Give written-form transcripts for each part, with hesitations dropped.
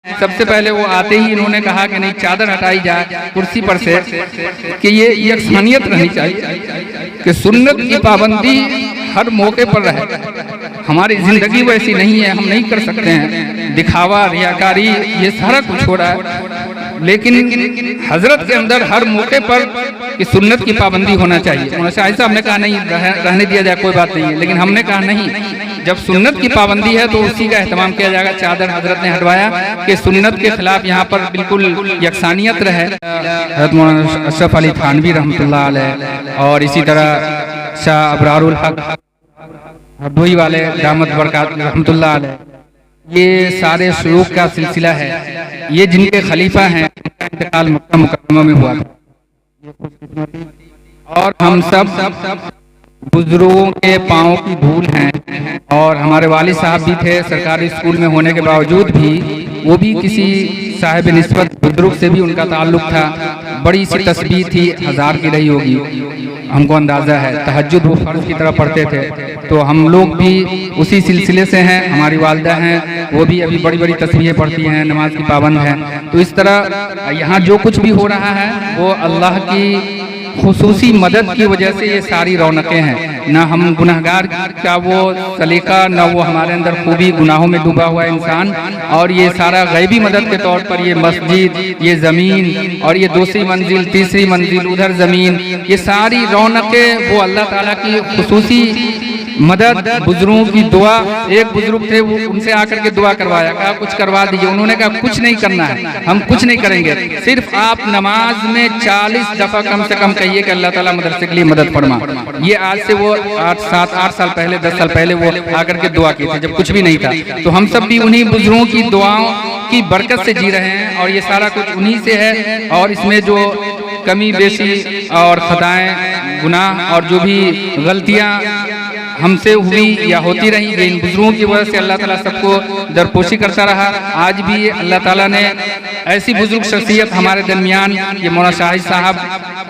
سب سے پہلے وہ آتے ہی انہوں نے کہا کہ نہیں چادر ہٹائی جائے کرسی پر سے کہ یہ یکسانیت رہنی چاہیے کہ سنت کی پابندی ہر موقع پر رہے. ہماری زندگی ویسی نہیں ہے, ہم نہیں کر سکتے ہیں. دکھاوا, ریاکاری, یہ سارا کچھ ہو رہا ہے, لیکن حضرت کے اندر ہر موقع پر کہ سنت کی پابندی ہونا چاہیے. مولانا شاہد صاحب نے کہا نہیں رہنے دیا جائے, کوئی بات نہیں ہے, لیکن ہم نے کہا نہیں, جب سنت کی پابندی ہے تو اسی کا اہتمام کیا جائے گا. چادر حضرت نے ہٹوایا کہ سنت کے خلاف یہاں پر بالکل یکسانیت رہے. حضرت مولانا اشرف علی تھانوی رحمۃ اللہ علیہ اور اسی طرح شاہ ابرار الحق ہردوئی والے دامت برکات رحمۃ اللہ علیہ, یہ سارے شیوخ کا سلسلہ ہے. یہ جن کے خلیفہ ہیں انتقال مکہ مکرمہ میں ہوا تھا, اور ہم سب بزرگوں کے پاؤں کی دھول ہیں. اور ہمارے والد صاحب بھی تھے سرکاری اسکول میں ہونے کے باوجود بھی, وہ بھی کسی صاحب نسبت بزرگ سے بھی ان کا تعلق تھا. بڑی سی تسبیح تھی, 1000 کی رہی ہوگی, ہم کو اندازہ ہے. تہجد وہ فرض کی طرح پڑھتے تھے, تو ہم لوگ بھی اسی سلسلے سے ہیں. ہماری والدہ ہیں, وہ بھی ابھی بڑی بڑی تسبیحیں پڑھتی ہیں, نماز کی پابند ہیں. تو اس طرح یہاں جو کچھ بھی ہو رہا ہے وہ اللہ کی خصوصی مدد کی وجہ سے یہ ساری رونقیں ہیں. نہ ہم گناہگار کا وہ سلیقہ, نہ وہ ہمارے اندر خوبی, گناہوں میں ڈوبا ہوا انسان, اور یہ سارا غیبی مدد کے طور پر یہ مسجد, یہ زمین, اور یہ دوسری منزل, تیسری منزل, ادھر زمین, یہ ساری رونقیں وہ اللہ تعالیٰ کی خصوصی مدد, بزرگوں کی دعا. ایک بزرگ تھے, وہ ان سے آ کر کے دعا کروایا, کہا کچھ کروا دیجئے. انہوں نے کہا کچھ نہیں کرنا ہے, ہم کچھ نہیں کریں گے, صرف آپ نماز میں 40 دفعہ کم سے کم کہیے کہ اللہ تعالیٰ مدرسے کے لیے مدد فرما. یہ آج سے وہ 8 سال پہلے 10 سال پہلے وہ آ کر کے دعا کی تھی جب کچھ بھی نہیں تھا. تو ہم سب بھی انہی بزرگوں کی دعاؤں کی برکت سے جی رہے ہیں, اور یہ سارا کچھ انہی سے ہے. اور اس میں جو کمی بیشی اور خطائیں, گناہ اور جو بھی غلطیاں ہم سے ہوئی یا ہوتی رہی, یہ ان بزرگوں کی وجہ سے اللہ تعالیٰ سب کو درپوشی کرتا رہا. آج بھی اللہ تعالیٰ نے ایسی بزرگ شخصیت ہمارے درمیان, یہ مولانا شاہد صاحب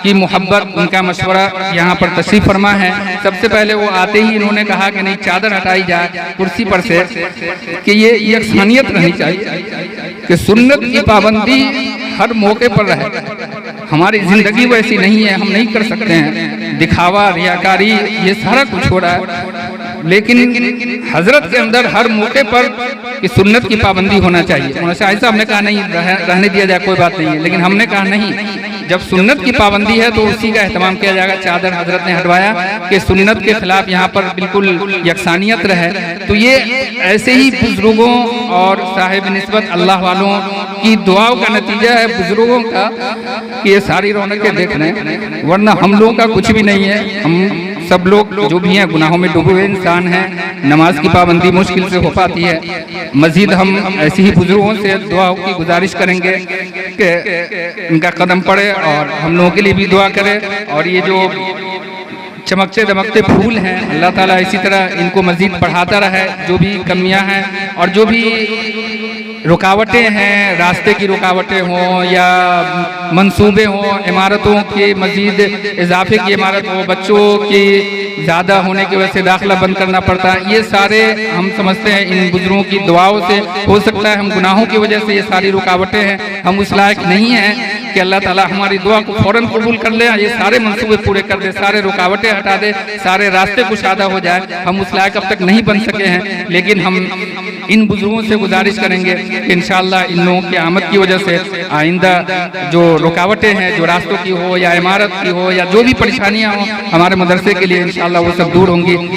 کی محبت, ان کا مشورہ یہاں پر تشریف فرما ہے. سب سے پہلے وہ آتے ہی انہوں نے کہا کہ نہیں چادر ہٹائی جائے کرسی پر سے کہ یہ یکسانیت رہنی چاہیے کہ سنت کی پابندی ہر موقع پر رہے. ہماری زندگی ویسی نہیں ہے, ہم نہیں کر سکتے ہیں. دکھاوا, ریاکاری, یہ سارا کچھ ہو رہا ہے, لیکن حضرت کے اندر ہر موقع پر کہ سنت کی پابندی ہونا چاہیے. مولانا شاہد صاحب نے کہا نہیں رہنے دیا جائے, کوئی بات نہیں ہے, لیکن ہم نے کہا نہیں, جب سنت کی پابندی ہے تو اسی کا اہتمام کیا جائے گا. چادر حضرت نے ہٹوایا کہ سنت کے خلاف یہاں پر بالکل یکسانیت رہے. تو یہ ایسے ہی بزرگوں اور صاحب نسبت اللہ والوں کی دعاؤں کا نتیجہ ہے, بزرگوں کا, کہ یہ ساری رونقیں دیکھ رہے ہیں. ورنہ ہم لوگوں کا کچھ بھی نہیں ہے. ہم سب لوگ جو بھی ہیں گناہوں میں ڈوبے ہوئے انسان ہیں. نماز کی پابندی مشکل سے ہو پاتی ہے. مزید ہم ایسی ہی بزرگوں سے دعاؤں کی گزارش کریں گے کہ ان کا قدم پڑے اور ہم لوگوں کے لیے بھی دعا کرے. اور یہ جو چمکتے دمکتے پھول ہیں, اللہ تعالیٰ اسی طرح ان کو مزید بڑھاتا رہے. جو بھی کمیاں ہیں اور جو بھی رکاوٹیں ہیں, راستے کی رکاوٹیں ہوں یا منصوبے ہوں, عمارتوں کے مزید اضافے کی عمارت ہو, بچوں کی زیادہ ہونے کی وجہ سے داخلہ بند کرنا پڑتا ہے, یہ سارے ہم سمجھتے ہیں ان بزرگوں کی دعاؤں سے ہو سکتا ہے. ہم گناہوں کی وجہ سے یہ ساری رکاوٹیں ہیں, ہم اس لائق نہیں ہیں کہ اللہ تعالیٰ ہماری دعا کو فوراً قبول کر لے, یہ سارے منصوبے پورے کر دے, سارے رکاوٹیں ہٹا دے, سارے راستے کشادہ ہو جائے. ہم اس لائق اب تک نہیں بن سکے ہیں, لیکن ہم ان بزرگوں سے گزارش کریں گے کہ انشاءاللہ ان لوگوں کی آمد کی وجہ سے آئندہ جو رکاوٹیں ہیں, جو راستوں کی ہو یا عمارت کی ہو یا جو بھی پریشانیاں ہوں, ہمارے مدرسے کے لیے انشاءاللہ وہ سب دور ہوں گی.